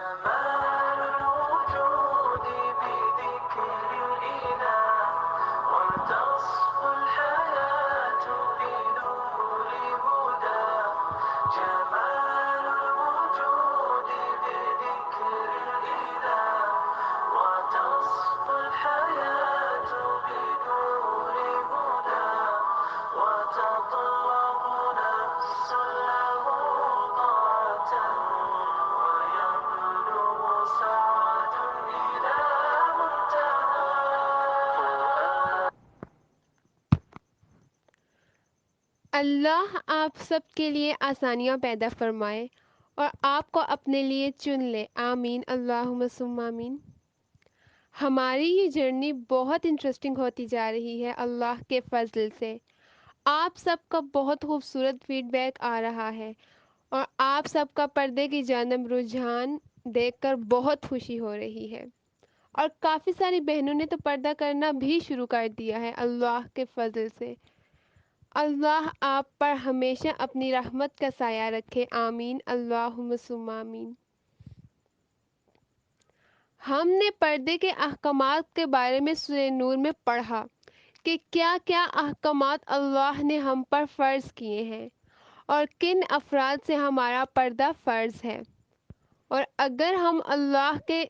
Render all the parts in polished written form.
جمال الوجود بذكر الإله وتصفو الحياة بنور هدى. جمال الوجود بذكر الإله وتصفو الحياة بنور هدى. وتطلب نفس له طاعة ويبلغ سعد إلى منتهى. اللہ آپ سب کے لیے آسانیاں پیدا فرمائے اور آپ کو اپنے لیے چن لے، آمین، اللہم ثم آمین۔ ہماری یہ جرنی بہت انٹرسٹنگ ہوتی جا رہی ہے اللہ کے فضل سے۔ آپ سب کا بہت خوبصورت فیڈ بیک آ رہا ہے اور آپ سب کا پردے کی جانب رجحان دیکھ کر بہت خوشی ہو رہی ہے، اور کافی ساری بہنوں نے تو پردہ کرنا بھی شروع کر دیا ہے اللہ کے فضل سے۔ اللہ آپ پر ہمیشہ اپنی رحمت کا سایہ رکھے، آمین، اللہم ثم آمین۔ ہم نے پردے کے احکامات کے بارے میں سورہ نور میں پڑھا کہ کیا کیا احکامات اللہ نے ہم پر فرض کیے ہیں اور کن افراد سے ہمارا پردہ فرض ہے، اور اگر ہم اللہ کے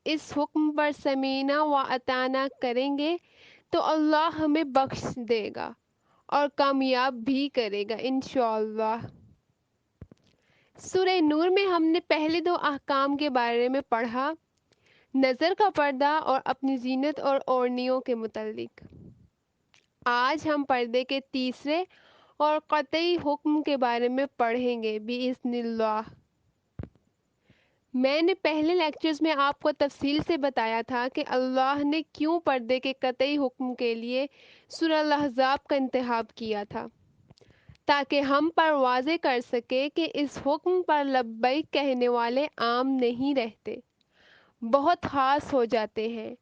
اس حکم پر سمینا و اطاعنا کریں گے تو اللہ ہمیں بخش دے گا اور کامیاب بھی کرے گا انشاءاللہ۔ سورہ نور میں ہم نے پہلے دو احکام کے بارے میں پڑھا، نظر کا پردہ اور اپنی زینت اور اوڑھنیوں کے متعلق۔ آج ہم پردے کے تیسرے اور قطعی حکم کے بارے میں پڑھیں گے بِإِذْنِ اللہ۔ میں نے پہلے لیکچرز میں آپ کو تفصیل سے بتایا تھا کہ اللہ نے کیوں پردے کے قطعی حکم کے لیے سورہ الاحزاب کا انتخاب کیا تھا، تاکہ ہم پر واضح کر سکے کہ اس حکم پر لبیک کہنے والے عام نہیں رہتے، بہت خاص ہو جاتے ہیں۔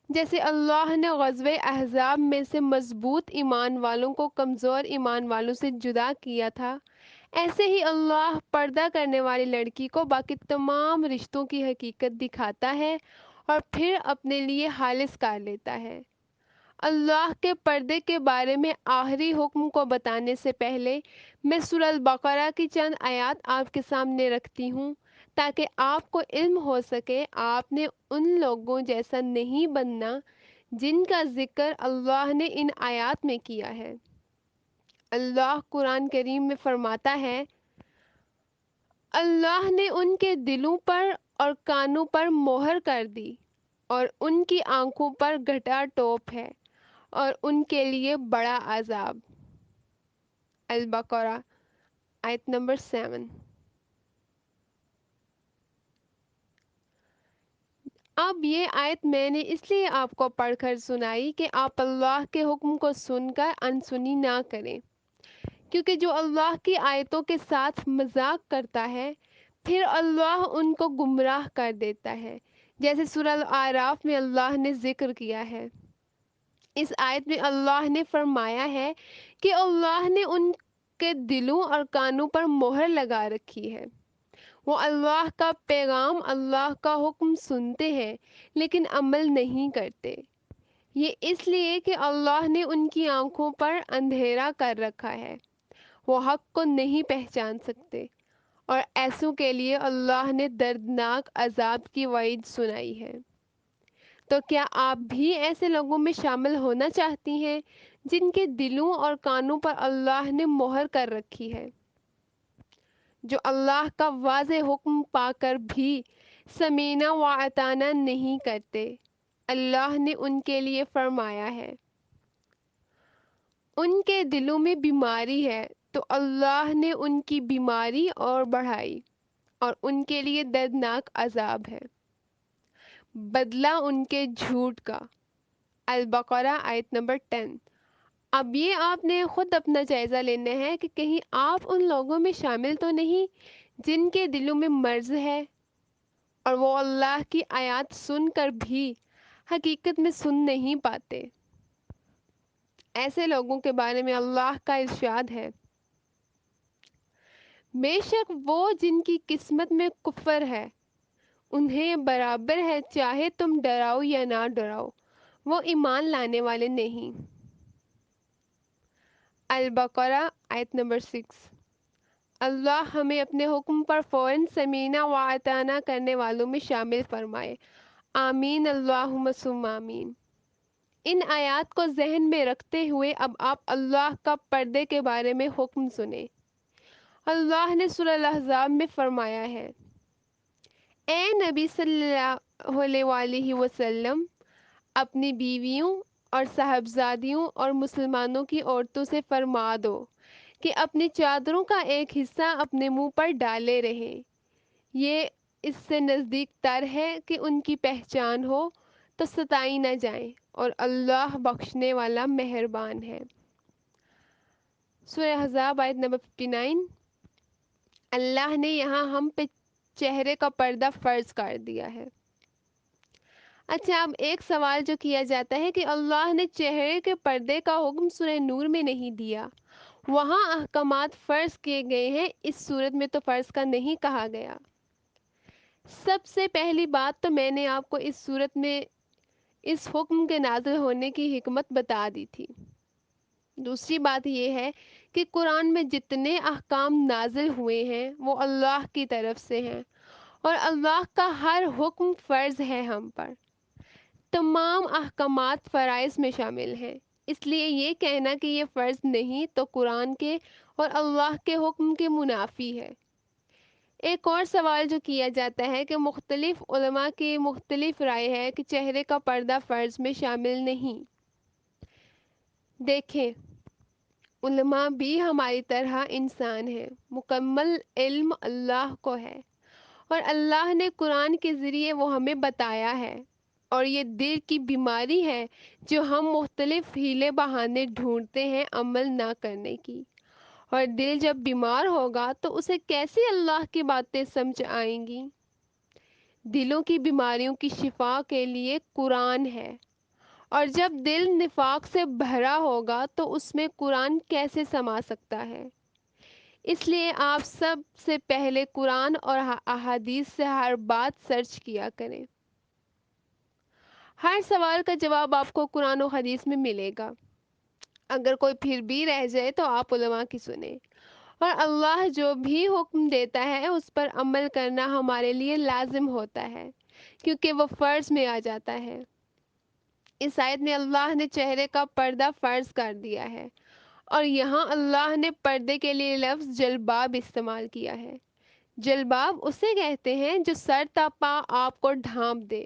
جیسے اللہ نے غزوہ احزاب میں سے مضبوط ایمان والوں کو کمزور ایمان والوں سے جدا کیا تھا، ایسے ہی اللہ پردہ کرنے والی لڑکی کو باقی تمام رشتوں کی حقیقت دکھاتا ہے اور پھر اپنے لیے خالص کر لیتا ہے۔ اللہ کے پردے کے بارے میں آخری حکم کو بتانے سے پہلے میں سورہ البقرہ کی چند آیات آپ کے سامنے رکھتی ہوں تاکہ آپ کو علم ہو سکے آپ نے ان لوگوں جیسا نہیں بننا جن کا ذکر اللہ نے ان آیات میں کیا ہے۔ اللہ قرآن کریم میں فرماتا ہے، اللہ نے ان کے دلوں پر اور کانوں پر مہر کر دی اور ان کی آنکھوں پر گھٹا ٹوپ ہے اور ان کے لیے بڑا عذاب۔ البقرہ آیت نمبر 7۔ اب یہ آیت میں نے اس لیے آپ کو پڑھ کر سنائی کہ آپ اللہ کے حکم کو سن کر انسنی نہ کریں، کیونکہ جو اللہ کی آیتوں کے ساتھ مذاق کرتا ہے پھر اللہ ان کو گمراہ کر دیتا ہے، جیسے سورہ الاعراف میں اللہ نے ذکر کیا ہے۔ اس آیت میں اللہ نے فرمایا ہے کہ اللہ نے ان کے دلوں اور کانوں پر مہر لگا رکھی ہے، وہ اللہ کا پیغام، اللہ کا حکم سنتے ہیں لیکن عمل نہیں کرتے۔ یہ اس لیے کہ اللہ نے ان کی آنکھوں پر اندھیرا کر رکھا ہے، وہ حق کو نہیں پہچان سکتے، اور ایسوں کے لیے اللہ نے دردناک عذاب کی وعید سنائی ہے۔ تو کیا آپ بھی ایسے لوگوں میں شامل ہونا چاہتی ہیں جن کے دلوں اور کانوں پر اللہ نے مہر کر رکھی ہے، جو اللہ کا واضح حکم پا کر بھی سمینا و اطاعنا نہیں کرتے؟ اللہ نے ان کے لیے فرمایا ہے، ان کے دلوں میں بیماری ہے تو اللہ نے ان کی بیماری اور بڑھائی اور ان کے لیے دردناک عذاب ہے، بدلہ ان کے جھوٹ کا۔ البقرہ آیت نمبر 10۔ اب یہ آپ نے خود اپنا جائزہ لینا ہے کہ کہیں آپ ان لوگوں میں شامل تو نہیں جن کے دلوں میں مرض ہے اور وہ اللہ کی آیات سن کر بھی حقیقت میں سن نہیں پاتے۔ ایسے لوگوں کے بارے میں اللہ کا ارشاد ہے، بے شک وہ جن کی قسمت میں کفر ہے انہیں برابر ہے چاہے تم ڈراؤ یا نہ ڈراؤ، وہ ایمان لانے والے نہیں۔ البقرہ آیت نمبر 6۔ اللہ ہمیں اپنے حکم پر فوراً سمینا و اطاعنا کرنے والوں میں شامل فرمائے، آمین اللہم ثم آمین۔ ان آیات کو ذہن میں رکھتے ہوئے اب آپ اللہ کا پردے کے بارے میں حکم سنیں۔ اللہ نے سورہ الاحزاب میں فرمایا ہے، اے نبی صلی اللہ علیہ وآلہ وسلم، اپنی بیویوں اور صاحبزادیوں اور مسلمانوں کی عورتوں سے فرما دو کہ اپنی چادروں کا ایک حصہ اپنے منہ پر ڈالے رہیں، یہ اس سے نزدیک تر ہے کہ ان کی پہچان ہو تو ستائی نہ جائیں، اور اللہ بخشنے والا مہربان ہے۔ سورہ احزاب آیت نمبر 59۔ اللہ نے یہاں ہم پہ چہرے کا پردہ فرض کر دیا ہے۔ اچھا، اب ایک سوال جو کیا جاتا ہے کہ اللہ نے چہرے کے پردے کا حکم سورہ نور میں نہیں دیا، وہاں احکامات فرض کیے گئے ہیں، اس صورت میں تو فرض کا نہیں کہا گیا۔ سب سے پہلی بات تو میں نے آپ کو اس صورت میں اس حکم کے نازل ہونے کی حکمت بتا دی تھی۔ دوسری بات یہ ہے کہ قرآن میں جتنے احکام نازل ہوئے ہیں وہ اللہ کی طرف سے ہیں، اور اللہ کا ہر حکم فرض ہے ہم پر۔ تمام احکامات فرائض میں شامل ہیں، اس لیے یہ کہنا کہ یہ فرض نہیں تو قرآن کے اور اللہ کے حکم کے منافی ہے۔ ایک اور سوال جو کیا جاتا ہے کہ مختلف علماء کی مختلف رائے ہے کہ چہرے کا پردہ فرض میں شامل نہیں۔ دیکھیں، علماء بھی ہماری طرح انسان ہیں، مکمل علم اللہ کو ہے، اور اللہ نے قرآن کے ذریعے وہ ہمیں بتایا ہے، اور یہ دل کی بیماری ہے جو ہم مختلف ہیلے بہانے ڈھونڈتے ہیں عمل نہ کرنے کی، اور دل جب بیمار ہوگا تو اسے کیسے اللہ کی باتیں سمجھ آئیں گی؟ دلوں کی بیماریوں کی شفا کے لیے قرآن ہے، اور جب دل نفاق سے بھرا ہوگا تو اس میں قرآن کیسے سما سکتا ہے؟ اس لیے آپ سب سے پہلے قرآن اور احادیث سے ہر بات سرچ کیا کریں۔ ہر سوال کا جواب آپ کو قرآن و حدیث میں ملے گا۔ اگر کوئی پھر بھی رہ جائے تو آپ علماء کی سنیں، اور اللہ جو بھی حکم دیتا ہے اس پر عمل کرنا ہمارے لیے لازم ہوتا ہے، کیونکہ وہ فرض میں آ جاتا ہے۔ اس آیت میں اللہ نے چہرے کا پردہ فرض کر دیا ہے، اور یہاں اللہ نے پردے کے لیے لفظ جلباب استعمال کیا ہے۔ جلباب اسے کہتے ہیں جو سر تا پا آپ کو ڈھانپ دے،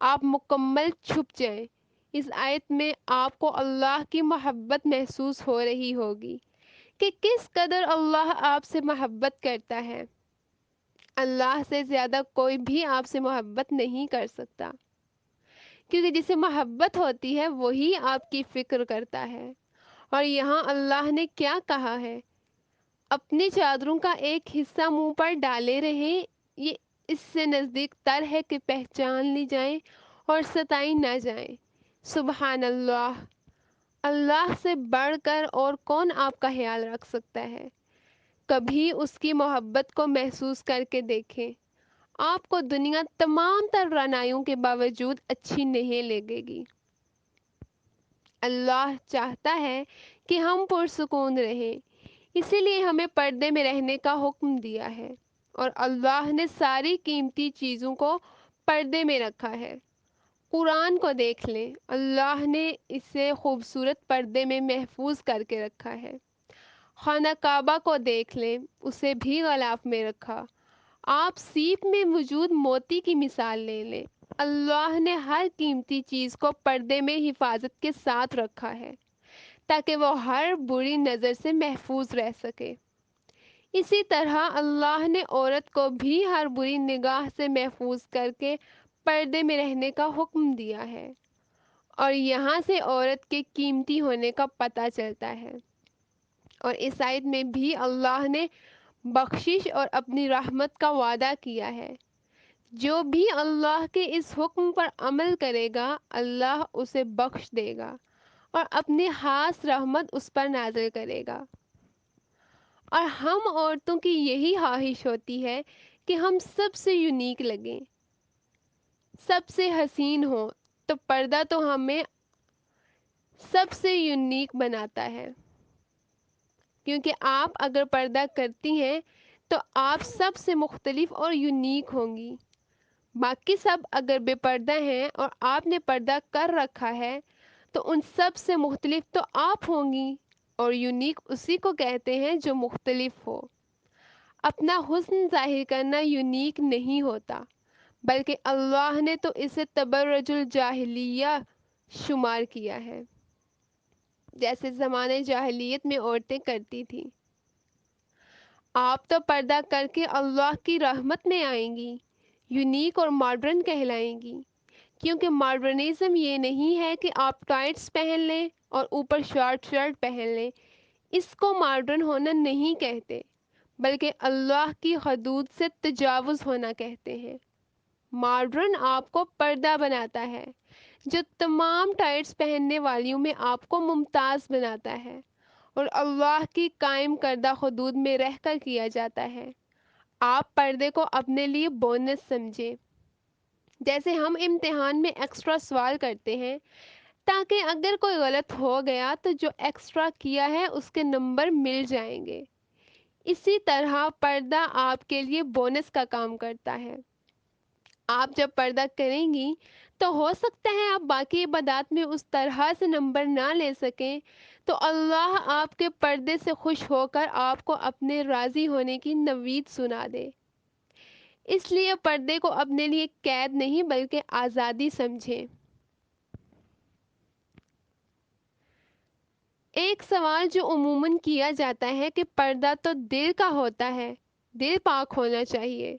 آپ مکمل چھپ جائیں۔ اس آیت میں آپ کو اللہ کی محبت محسوس ہو رہی ہوگی کہ کس قدر اللہ آپ سے محبت کرتا ہے۔ اللہ سے زیادہ کوئی بھی آپ سے محبت نہیں کر سکتا، کیونکہ جسے محبت ہوتی ہے وہی آپ کی فکر کرتا ہے۔ اور یہاں اللہ نے کیا کہا ہے؟ اپنی چادروں کا ایک حصہ منہ پر ڈالے رہیں، یہ اس سے نزدیک تر ہے کہ پہچان لی جائیں اور ستائی نہ جائیں۔ سبحان اللہ، اللہ سے بڑھ کر اور کون آپ کا خیال رکھ سکتا ہے؟ کبھی اس کی محبت کو محسوس کر کے دیکھیں، آپ کو دنیا تمام تر رعنائیوں کے باوجود اچھی نہیں لگے گی۔ اللہ چاہتا ہے کہ ہم پرسکون رہیں، اسی لیے ہمیں پردے میں رہنے کا حکم دیا ہے، اور اللہ نے ساری قیمتی چیزوں کو پردے میں رکھا ہے۔ قرآن کو دیکھ لیں، اللہ نے اسے خوبصورت پردے میں محفوظ کر کے رکھا ہے۔ خانہ کعبہ کو دیکھ لیں، اسے بھی غلاف میں رکھا۔ آپ سیپ میں موجود موتی کی مثال لے لیں، اللہ نے ہر قیمتی چیز کو پردے میں حفاظت کے ساتھ رکھا ہے تاکہ وہ ہر بری نظر سے محفوظ رہ سکے۔ اسی طرح اللہ نے عورت کو بھی ہر بری نگاہ سے محفوظ کر کے پردے میں رہنے کا حکم دیا ہے، اور یہاں سے عورت کے قیمتی ہونے کا پتہ چلتا ہے۔ اور اس آیت میں بھی اللہ نے بخشش اور اپنی رحمت کا وعدہ کیا ہے۔ جو بھی اللہ کے اس حکم پر عمل کرے گا اللہ اسے بخش دے گا اور اپنی خاص رحمت اس پر نازل کرے گا۔ اور ہم عورتوں کی یہی خواہش ہوتی ہے کہ ہم سب سے یونیک لگیں، سب سے حسین ہو تو پردہ تو ہمیں سب سے یونیک بناتا ہے، کیونکہ آپ اگر پردہ کرتی ہیں تو آپ سب سے مختلف اور یونیک ہوں گی۔ باقی سب اگر بے پردہ ہیں اور آپ نے پردہ کر رکھا ہے تو ان سب سے مختلف تو آپ ہوں گی، اور یونیک اسی کو کہتے ہیں جو مختلف ہو۔ اپنا حسن ظاہر کرنا یونیک نہیں ہوتا، بلکہ اللہ نے تو اسے تبرج الجاہلیہ شمار کیا ہے، جیسے زمانے جاہلیت میں عورتیں کرتی تھیں۔ آپ تو پردہ کر کے اللہ کی رحمت میں آئیں گی، یونیک اور ماڈرن کہلائیں گی، کیونکہ ماڈرنزم یہ نہیں ہے کہ آپ ٹائٹس پہن لیں اور اوپر شارٹ شرٹ پہن لیں، اس کو ماڈرن ہونا نہیں کہتے، بلکہ اللہ کی حدود سے تجاوز ہونا کہتے ہیں۔ ماڈرن آپ کو پردہ بناتا ہے، جو تمام ٹائٹس پہننے والیوں میں آپ کو ممتاز بناتا ہے، اور اللہ کی قائم کردہ حدود میں رہ کر کیا جاتا ہے۔ آپ پردے کو اپنے لیے بونس سمجھیں، جیسے ہم امتحان میں ایکسٹرا سوال کرتے ہیں تاکہ اگر کوئی غلط ہو گیا تو جو ایکسٹرا کیا ہے اس کے نمبر مل جائیں گے۔ اسی طرح پردہ آپ کے لیے بونس کا کام کرتا ہے۔ آپ جب پردہ کریں گی تو ہو سکتا ہے آپ باقی عبادات میں اس طرح سے نمبر نہ لے سکیں، تو اللہ آپ کے پردے سے خوش ہو کر آپ کو اپنے راضی ہونے کی نوید سنا دے۔ اس لیے پردے کو اپنے لیے قید نہیں بلکہ آزادی سمجھیں۔ ایک سوال جو عموماً کیا جاتا ہے کہ پردہ تو دل کا ہوتا ہے، دل پاک ہونا چاہیے،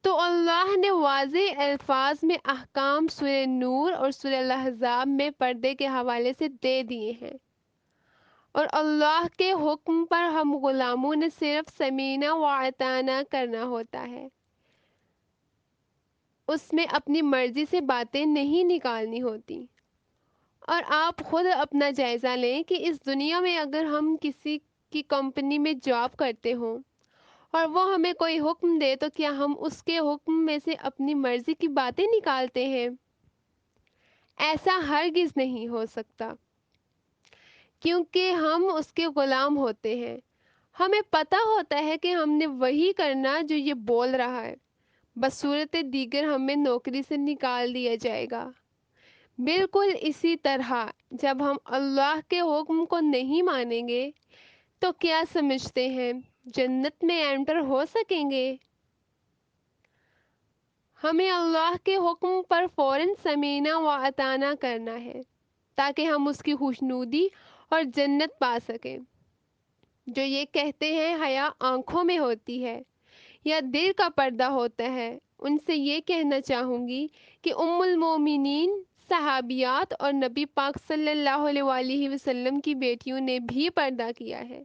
تو اللہ نے واضح الفاظ میں احکام سورہ نور اور سورہ الاحزاب میں پردے کے حوالے سے دے دیے ہیں، اور اللہ کے حکم پر ہم غلاموں نے صرف سمینا و اطاعنا کرنا ہوتا ہے، اس میں اپنی مرضی سے باتیں نہیں نکالنی ہوتی۔ اور آپ خود اپنا جائزہ لیں کہ اس دنیا میں اگر ہم کسی کی کمپنی میں جاب کرتے ہوں اور وہ ہمیں کوئی حکم دے تو کیا ہم اس کے حکم میں سے اپنی مرضی کی باتیں نکالتے ہیں؟ ایسا ہرگز نہیں ہو سکتا، کیونکہ ہم اس کے غلام ہوتے ہیں۔ ہمیں پتہ ہوتا ہے کہ ہم نے وہی کرنا جو یہ بول رہا ہے، بس صورت دیگر ہمیں نوکری سے نکال دیا جائے گا۔ بالکل اسی طرح جب ہم اللہ کے حکم کو نہیں مانیں گے تو کیا سمجھتے ہیں جنت میں انٹر ہو سکیں گے؟ ہمیں اللہ کے حکم پر فوراً سمینا و اطاعنا کرنا ہے تاکہ ہم اس کی خوشنودی اور جنت پا سکیں۔ جو یہ کہتے ہیں حیا آنکھوں میں ہوتی ہے یا دل کا پردہ ہوتا ہے، ان سے یہ کہنا چاہوں گی کہ ام المومنین صحابیات اور نبی پاک صلی اللہ علیہ وآلہ وسلم کی بیٹیوں نے بھی پردہ کیا ہے۔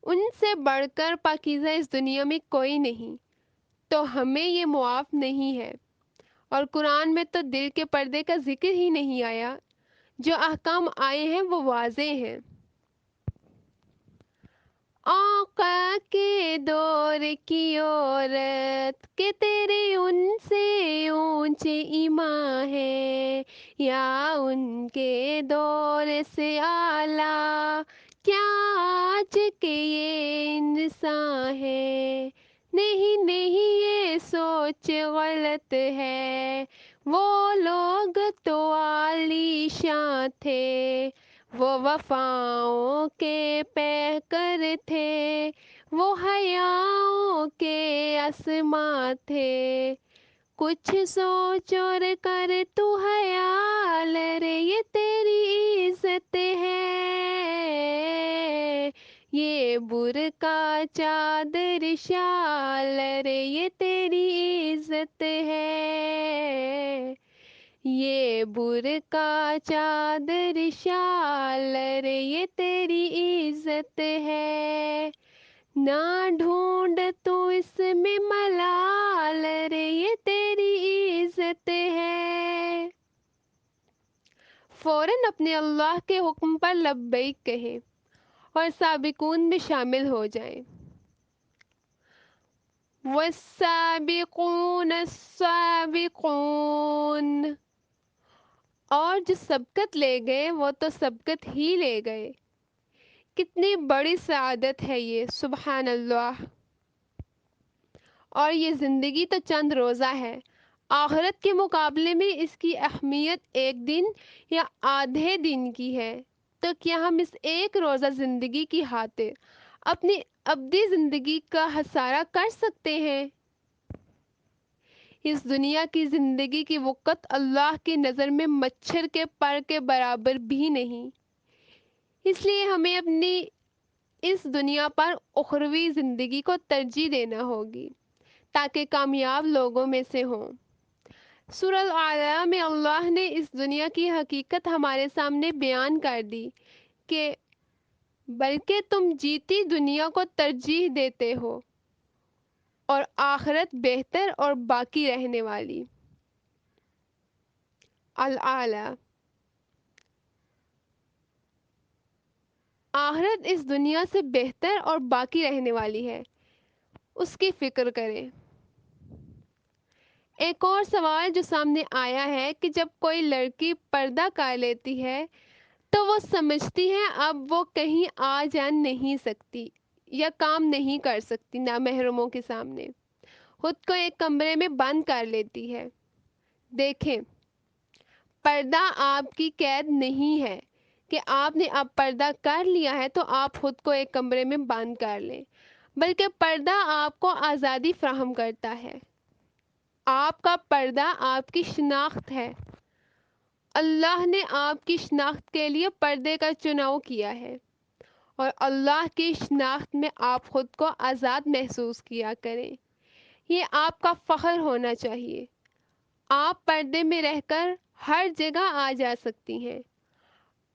ان سے بڑھ کر پاکیزہ اس دنیا میں کوئی نہیں، تو ہمیں یہ معاف نہیں ہے۔ اور قرآن میں تو دل کے پردے کا ذکر ہی نہیں آیا۔ جو احکام آئے ہیں وہ واضح ہیں۔ آقا کے دور کی عورت کہ تیرے ان سے اونچے ایمان ہے، یا ان کے دور سے اعلیٰ کیا آج کے یہ انسان ہے؟ نہیں نہیں یہ سوچ غلط ہے، وہ لوگ تو عالی شان تھے، وہ وفاؤں کے پیکر تھے، وہ حیاؤں کے اسما تھے، کچھ سوچ اور کر تو حیال رے، یہ تیری عزت ہے، یہ برقع چادر شال رے، یہ تیری عزت ہے، یہ برقع چادر شال رے، یہ تیری عزت ہے، نہ ڈھونڈ تو اس میں ملال رے، یہ تیری عزت ہے۔ فوراً اپنے اللہ کے حکم پر لبیک کہیں اور سابقون میں شامل ہو جائیں۔ والسابقون السابقون، اور جو سبقت لے گئے وہ تو سبقت ہی لے گئے۔ کتنی بڑی سعادت ہے یہ، سبحان اللہ۔ اور یہ زندگی تو چند روزہ ہے، آخرت کے مقابلے میں اس کی اہمیت ایک دن یا آدھے دن کی ہے۔ تو کیا ہم اس ایک روزہ زندگی کی خاطر اپنی ابدی زندگی کا خسارہ کر سکتے ہیں؟ اس دنیا کی زندگی کی وقت اللہ کی نظر میں مچھر کے پر کے برابر بھی نہیں۔ اس لیے ہمیں اپنی اس دنیا پر اخروی زندگی کو ترجیح دینا ہوگی تاکہ کامیاب لوگوں میں سے ہوں۔ سورہ الاعلیٰ میں اللہ نے اس دنیا کی حقیقت ہمارے سامنے بیان کر دی کہ بلکہ تم جیتی دنیا کو ترجیح دیتے ہو اور آخرت بہتر اور باقی رہنے والی۔ الاعلیٰ، آخرت اس دنیا سے بہتر اور باقی رہنے والی ہے، اس کی فکر کریں۔ ایک اور سوال جو سامنے آیا ہے کہ جب کوئی لڑکی پردہ کر لیتی ہے تو وہ سمجھتی ہے اب وہ کہیں آ جا نہیں سکتی یا کام نہیں کر سکتی نامحرموں کے سامنے، خود کو ایک کمرے میں بند کر لیتی ہے۔ دیکھیں، پردہ آپ کی قید نہیں ہے کہ آپ نے اب پردہ کر لیا ہے تو آپ خود کو ایک کمرے میں بند کر لیں، بلکہ پردہ آپ کو آزادی فراہم کرتا ہے۔ آپ کا پردہ آپ کی شناخت ہے۔ اللہ نے آپ کی شناخت کے لیے پردے کا چناؤ کیا ہے، اور اللہ کی شناخت میں آپ خود کو آزاد محسوس کیا کریں۔ یہ آپ کا فخر ہونا چاہیے۔ آپ پردے میں رہ کر ہر جگہ آ جا سکتی ہیں۔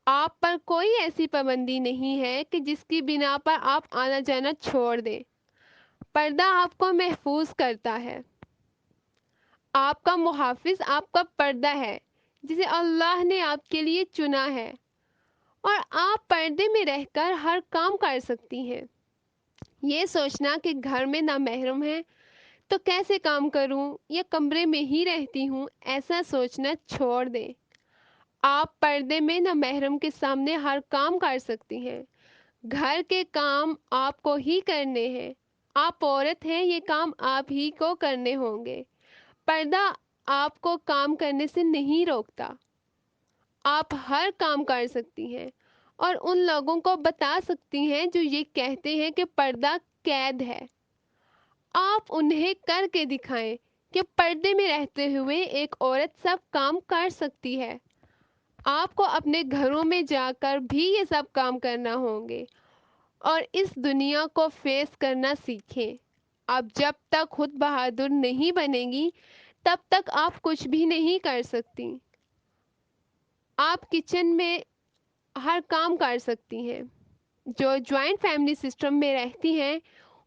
آپ پر کوئی ایسی پابندی نہیں ہے کہ جس کی بنا پر آپ آنا جانا چھوڑ دیں۔ پردہ آپ کو محفوظ کرتا ہے۔ آپ کا محافظ آپ کا پردہ ہے جسے اللہ نے آپ کے لیے چنا ہے، اور آپ پردے میں رہ کر ہر کام کر سکتی ہیں۔ یہ سوچنا کہ گھر میں نامحرم ہے تو کیسے کام کروں یا کمرے میں ہی رہتی ہوں، ایسا سوچنا چھوڑ دیں۔ آپ پردے میں نامحرم کے سامنے ہر کام کر سکتی ہیں۔ گھر کے کام آپ کو ہی کرنے ہیں۔ آپ عورت ہیں، یہ کام آپ ہی کو کرنے ہوں گے۔ پردہ آپ کو کام کرنے سے نہیں روکتا۔ آپ ہر کام کر سکتی ہیں اور ان لوگوں کو بتا سکتی ہیں جو یہ کہتے ہیں کہ پردہ قید ہے۔ آپ انہیں کر کے دکھائیں کہ پردے میں رہتے ہوئے ایک عورت سب کام کر سکتی ہے۔ آپ کو اپنے گھروں میں جا کر بھی یہ سب کام کرنا ہوں گے اور اس دنیا کو فیس کرنا سیکھیں۔ آپ جب تک خود بہادر نہیں بنیں گی تب تک آپ کچھ بھی نہیں کر سکتی۔ آپ کچن میں ہر کام کر سکتی ہیں۔ جو جوائنٹ فیملی سسٹم میں رہتی ہیں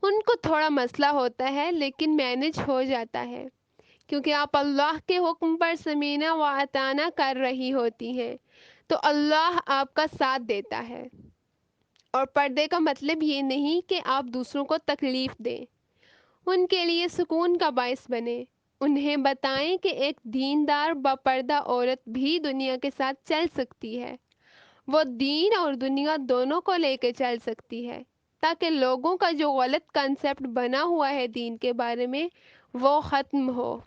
ان کو تھوڑا مسئلہ ہوتا ہے لیکن مینج ہو جاتا ہے، کیونکہ آپ اللہ کے حکم پر سمعنا و اطاعنا کر رہی ہوتی ہیں تو اللہ آپ کا ساتھ دیتا ہے۔ اور پردے کا مطلب یہ نہیں کہ آپ دوسروں کو تکلیف دیں، ان کے لیے سکون کا باعث بنے۔ انہیں بتائیں کہ ایک دیندار باپردہ عورت بھی دنیا کے ساتھ چل سکتی ہے، وہ دین اور دنیا دونوں کو لے کے چل سکتی ہے، تاکہ لوگوں کا جو غلط کنسپٹ بنا ہوا ہے دین کے بارے میں وہ ختم ہو۔